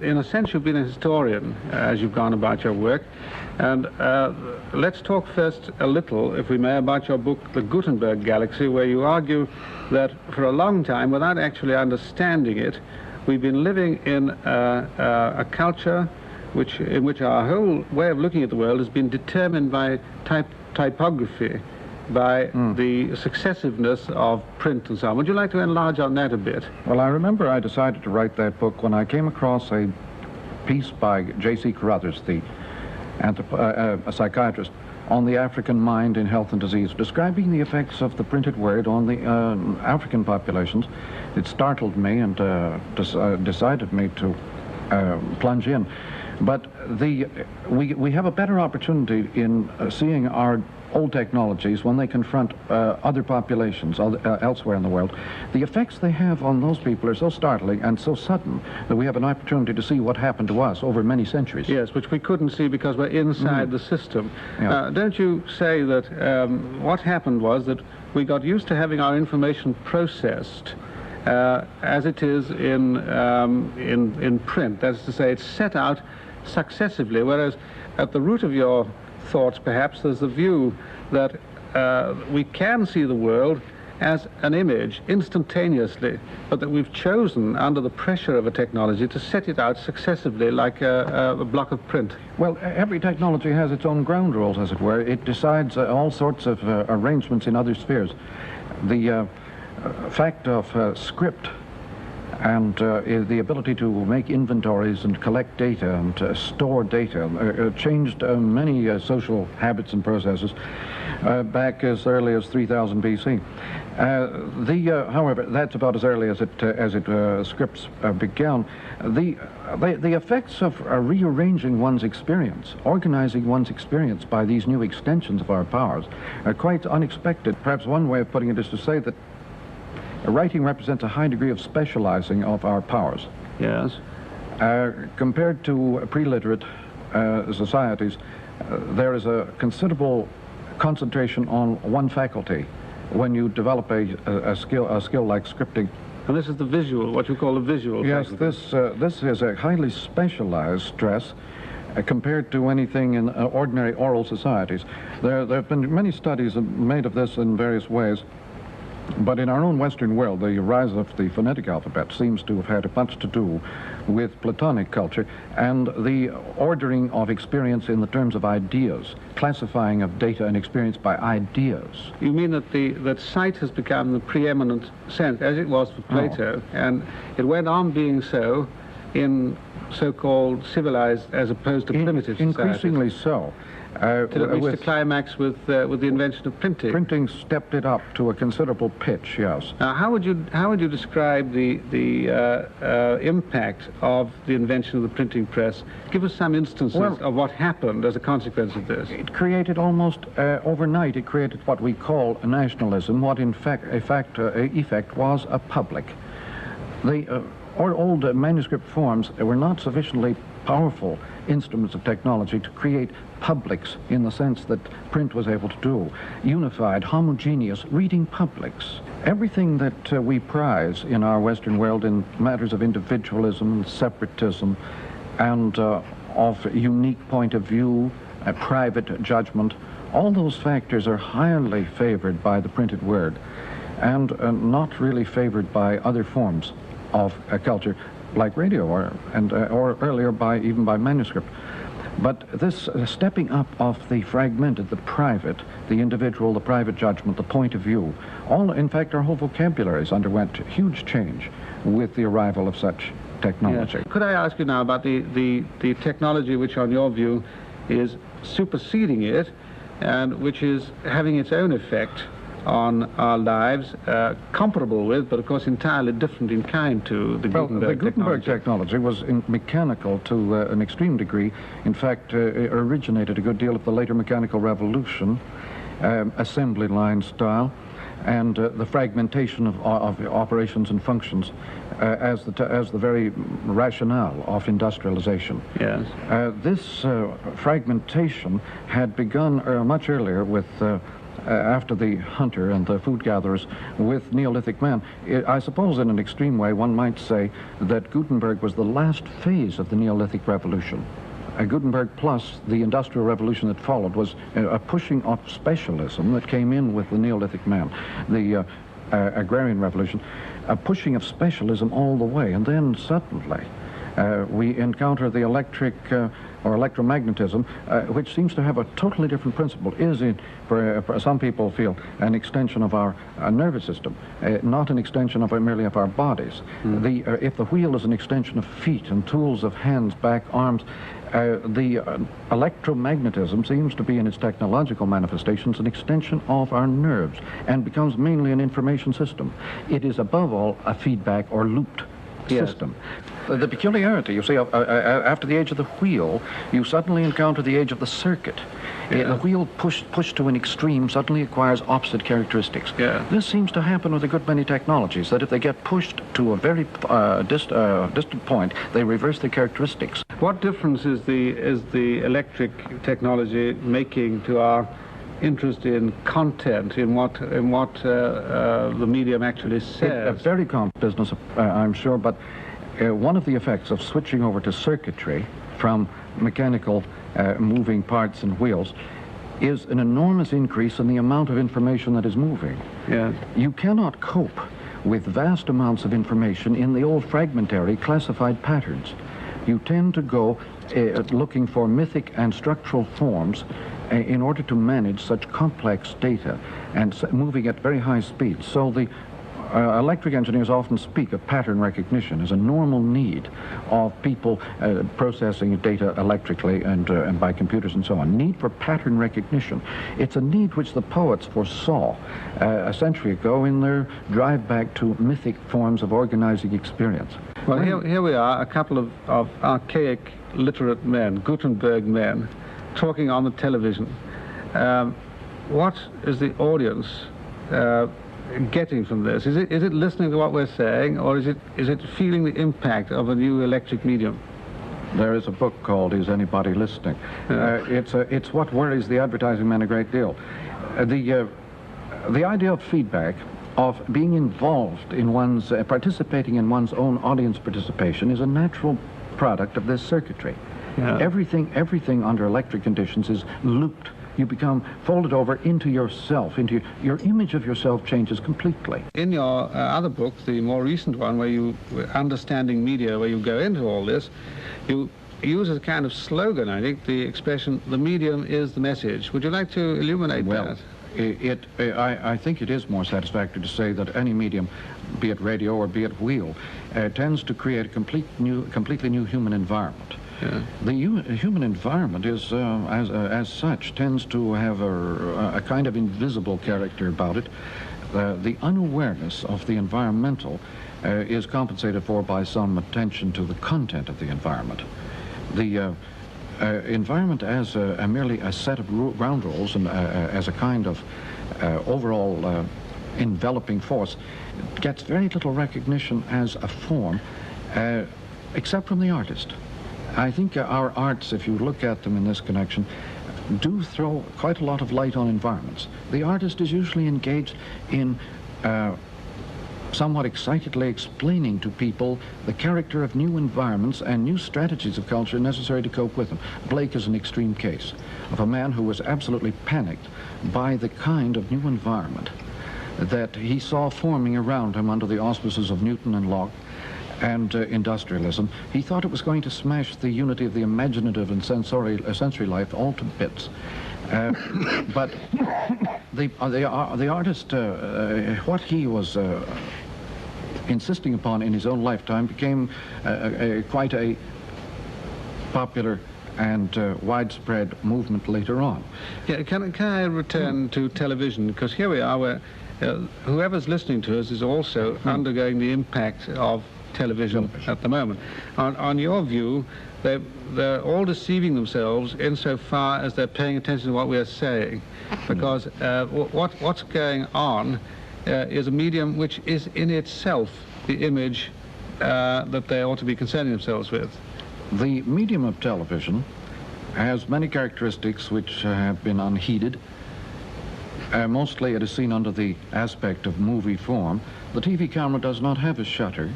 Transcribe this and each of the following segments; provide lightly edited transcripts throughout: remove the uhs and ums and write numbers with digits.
In a sense, you've been a historian as you've gone about your work. And let's talk first a little, if we may, about your book, The Gutenberg Galaxy, where you argue that for a long time, without actually understanding it, we've been living in a culture in which our whole way of looking at the world has been determined by typography, by the successiveness of print and so on. Would you like to enlarge on that a bit? Well, I remember I decided to write that book when I came across a piece by J.C. Carruthers, a psychiatrist, on the African mind in health and disease, describing the effects of the printed word on the African populations. It startled me and decided me to plunge in. But we have a better opportunity in seeing our old technologies when they confront other populations elsewhere in the world. The effects they have on those people are so startling and so sudden that we have an opportunity to see what happened to us over many centuries. Yes, which we couldn't see because we're inside the system. Yeah. Don't you say that what happened was that we got used to having our information processed as it is in print. That is to say, it's set out successively, whereas at the root of your thoughts, perhaps, there's the view that we can see the world as an image instantaneously, but that we've chosen, under the pressure of a technology, to set it out successively like a block of print. Well, every technology has its own ground rules, as it were. It decides all sorts of arrangements in other spheres. The fact of script and the ability to make inventories and collect data and store data changed many social habits and processes back as early as 3000 BC. However, that's about as early as scripts began. The effects of rearranging one's experience, organizing one's experience by these new extensions of our powers, are quite unexpected. Perhaps one way of putting it is to say that writing represents a high degree of specializing of our powers. Yes. Compared to pre-literate societies, there is a considerable concentration on one faculty when you develop a skill like scripting. And this is the visual, what you call the visual faculty. Yes, this is a highly specialized stress compared to anything in ordinary oral societies. There have been many studies made of this in various ways. But in our own Western world, the rise of the phonetic alphabet seems to have had much to do with Platonic culture and the ordering of experience in the terms of ideas, classifying of data and experience by ideas. You mean that that sight has become the preeminent sense, as it was for Plato, and it went on being so in so-called civilized as opposed to primitive societies? Increasingly so. Till it reached the climax with the invention of printing. Printing stepped it up to a considerable pitch, yes. Now, how would you describe the impact of the invention of the printing press? Give us some instances of what happened as a consequence of this. It created almost overnight. It created what we call nationalism. What in effect was a public. The old manuscript forms were not sufficiently powerful instruments of technology to create publics in the sense that print was able to do. Unified, homogeneous reading publics. Everything that we prize in our Western world in matters of individualism and separatism and of unique point of view, private judgment, all those factors are highly favored by the printed word and not really favored by other forms of culture like radio or earlier even by manuscript. But this stepping up of the fragmented, the private, the individual, the private judgment, the point of view, all, in fact, our whole vocabularies underwent huge change with the arrival of such technology. Yes. Could I ask you now about the technology which, on your view, is superseding it and which is having its own effect on our lives, comparable with, but of course entirely different in kind to the Gutenberg technology was mechanical to an extreme degree. In fact, it originated a good deal of the later mechanical revolution, assembly line style, and the fragmentation of operations and functions as the very rationale of industrialization. Yes. This fragmentation had begun much earlier with after the hunter and the food gatherers with Neolithic man. I suppose in an extreme way one might say that Gutenberg was the last phase of the Neolithic revolution. Gutenberg plus the Industrial Revolution that followed was a pushing of specialism that came in with the Neolithic man. The Agrarian Revolution, a pushing of specialism all the way, and then suddenly we encounter the electric or electromagnetism, which seems to have a totally different principle, is, for some people feel, an extension of our nervous system, not an extension of merely of our bodies. If the wheel is an extension of feet and tools of hands, back, arms, the electromagnetism seems to be in its technological manifestations an extension of our nerves and becomes mainly an information system. It is above all a feedback or looped system. The peculiarity, you see, after the age of the wheel, you suddenly encounter the age of the circuit. The wheel pushed to an extreme suddenly acquires opposite characteristics. This seems to happen with a good many technologies, that if they get pushed to a very distant point, they reverse their characteristics. What difference is the electric technology making to our interest in content, in what the medium actually says? A very complex business, I'm sure, but one of the effects of switching over to circuitry from mechanical moving parts and wheels is an enormous increase in the amount of information that is moving. You cannot cope with vast amounts of information in the old fragmentary classified patterns. You tend to go looking for mythic and structural forms in order to manage such complex data and moving at very high speed. So the electric engineers often speak of pattern recognition as a normal need of people processing data electrically and by computers and so on. Need for pattern recognition. It's a need which the poets foresaw a century ago in their drive back to mythic forms of organizing experience. Well, here we are, a couple of archaic literate men, Gutenberg men, talking on the television. What is the audience getting from this? Is it listening to what we're saying, or is it feeling the impact of a new electric medium? There is a book called "Is Anybody Listening?" It's what worries the advertising man a great deal. The idea of feedback, of being involved in one's participating in one's own audience participation, is a natural product of this circuitry. Everything under electric conditions is looped. You become folded over into yourself, into your image of yourself changes completely. In your other book, the more recent one, where you, Understanding Media, where you go into all this, you use as a kind of slogan, I think, the expression, the medium is the message. Would you like to illuminate that? I think it is more satisfactory to say that any medium, be it radio or be it wheel, tends to create a completely new human environment. The human environment is, as such, tends to have a kind of invisible character about it. The unawareness of the environmental is compensated for by some attention to the content of the environment. The environment as merely a set of ground rules and as a kind of overall enveloping force gets very little recognition as a form, except from the artist. I think our arts, if you look at them in this connection, do throw quite a lot of light on environments. The artist is usually engaged in somewhat excitedly explaining to people the character of new environments and new strategies of culture necessary to cope with them. Blake is an extreme case of a man who was absolutely panicked by the kind of new environment that he saw forming around him under the auspices of Newton and Locke and industrialism. He thought it was going to smash the unity of the imaginative and sensory life all to bits. But the artist, what he was insisting upon in his own lifetime became quite a popular and widespread movement later on. Can I return to television? Because here we are, where whoever's listening to us is also undergoing the impact of television at the moment. On your view, they're all deceiving themselves insofar as they're paying attention to what we're saying, because what's going on is a medium which is in itself the image that they ought to be concerning themselves with. The medium of television has many characteristics which have been unheeded. Mostly it is seen under the aspect of movie form. The TV camera does not have a shutter,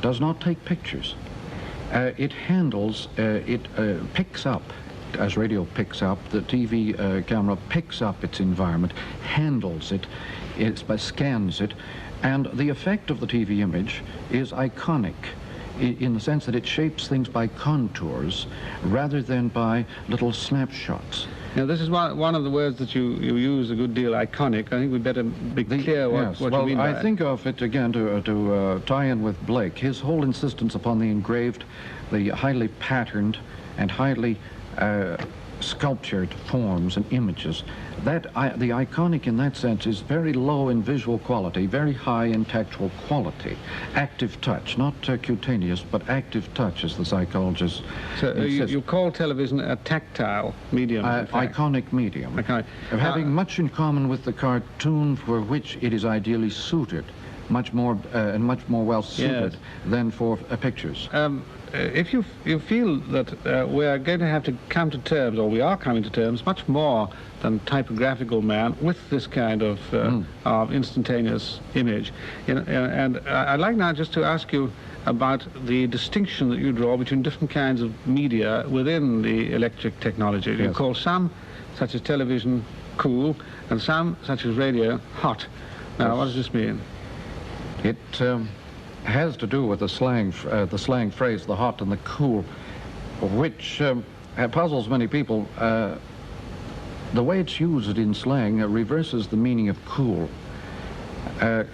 does not take pictures. It handles, it picks up, as radio picks up, the TV camera picks up its environment, handles it, scans it, and the effect of the TV image is iconic in the sense that it shapes things by contours rather than by little snapshots. Now, this is one of the words that you use a good deal, iconic. I think we'd better be clear what you mean by I think of it, again, to tie in with Blake, his whole insistence upon the engraved, the highly patterned and highly sculptured forms and images. The iconic in that sense is very low in visual quality, very high in tactual quality. Active touch, not cutaneous, but active touch, as the psychologists insist. You call television a tactile medium, iconic medium. Iconic. Having much in common with the cartoon for which it is ideally suited, much more well suited than for pictures. If you feel that we are going to have to come to terms, or we are coming to terms, much more than typographical man with this kind of instantaneous image, and I'd like now just to ask you about the distinction that you draw between different kinds of media within the electric technology. You call some, such as television, cool, and some, such as radio, hot. Now, what does this mean? It has to do with the slang phrase, the hot and the cool, which puzzles many people. The way it's used in slang reverses the meaning of cool.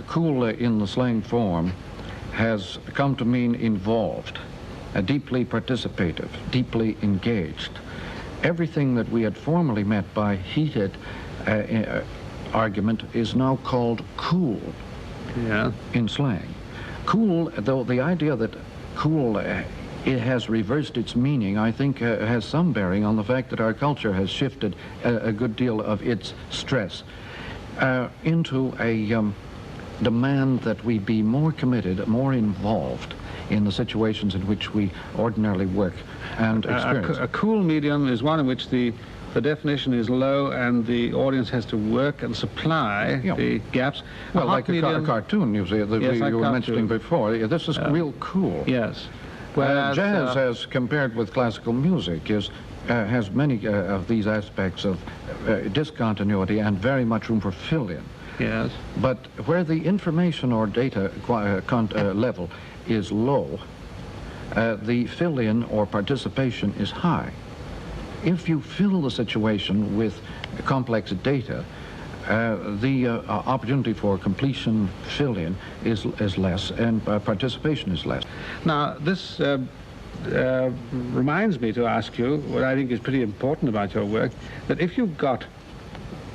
Cool in the slang form has come to mean involved, deeply participative, deeply engaged. Everything that we had formerly meant by heated argument is now called cool in slang. Cool, though the idea that cool it has reversed its meaning, I think has some bearing on the fact that our culture has shifted a good deal of its stress into a demand that we be more committed, more involved in the situations in which we ordinarily work and experience. A cool medium is one in which the definition is low and the audience has to work and supply the gaps. Well, like a cartoon, you see, that you were mentioning before. This is real cool. Yes. Whereas, jazz, as compared with classical music, has many of these aspects of discontinuity and very much room for fill-in. Yes. But where the information or data level is low, the fill-in or participation is high. If you fill the situation with complex data, the opportunity for completion fill-in is less and participation is less. Now, this reminds me to ask you what I think is pretty important about your work, that if you've got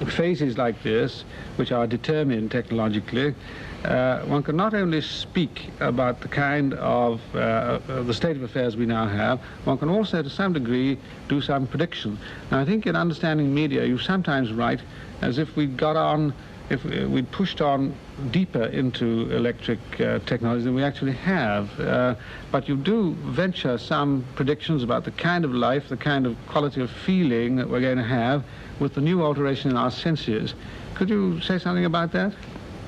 phases like this, which are determined technologically, one can not only speak about the kind of the state of affairs we now have, one can also, to some degree, do some prediction. Now, I think in understanding media, you sometimes write as if we'd got on, if we'd pushed on deeper into electric technology than we actually have. But you do venture some predictions about the kind of life, the kind of quality of feeling that we're going to have with the new alteration in our senses. Could you say something about that?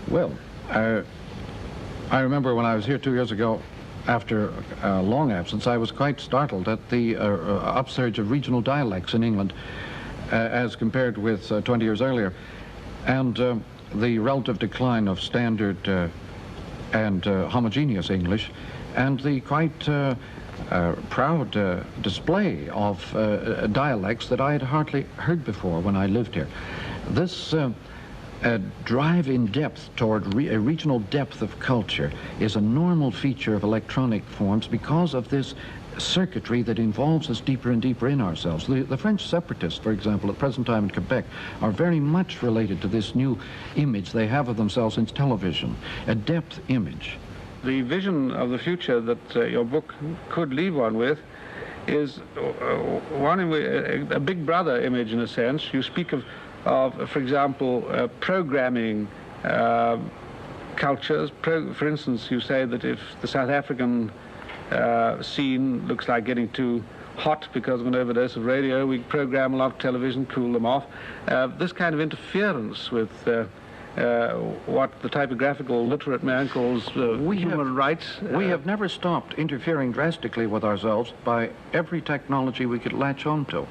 Well, I remember when I was here 2 years ago, after a long absence, I was quite startled at the upsurge of regional dialects in England as compared with 20 years earlier, and the relative decline of standard and homogeneous English, and the quite proud display of dialects that I had hardly heard before when I lived here. This drive in depth toward a regional depth of culture is a normal feature of electronic forms because of this circuitry that involves us deeper and deeper in ourselves. The French separatists, for example, at the present time in Quebec, are very much related to this new image they have of themselves in television, a depth image. The vision of the future that your book could leave one with is one in a big brother image, in a sense. You speak of for example, programming cultures. For instance, you say that if the South African scene looks like getting too hot because of an overdose of radio. We program a lot of television, cool them off. This kind of interference with what the typographical literate man calls human rights. We have never stopped interfering drastically with ourselves by every technology we could latch onto.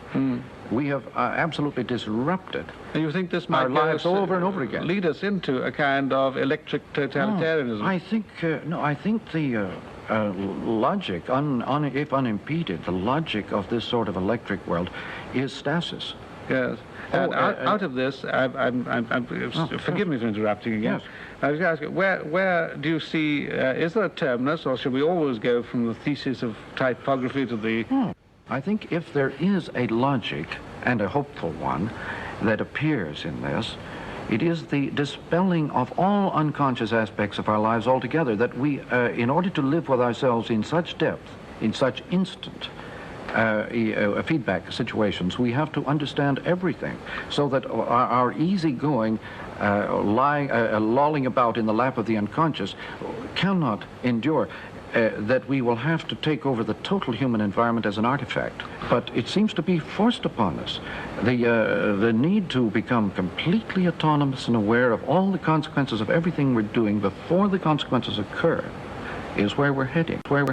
We have absolutely disrupted and you think this might our lives over and over again. Lead us into a kind of electric totalitarianism? I think I think the logic, if unimpeded, the logic of this sort of electric world is stasis. Yes. And out of this, forgive me for interrupting again. Yes. I was going to ask, where do you see, is there a terminus, or should we always go from the thesis of typography to the... I think if there is a logic, and a hopeful one, that appears in this, it is the dispelling of all unconscious aspects of our lives altogether, that we, in order to live with ourselves in such depth, in such instant feedback situations, we have to understand everything, so that our easygoing lolling about in the lap of the unconscious cannot endure. That we will have to take over the total human environment as an artifact. But it seems to be forced upon us. The need to become completely autonomous and aware of all the consequences of everything we're doing before the consequences occur is where we're heading.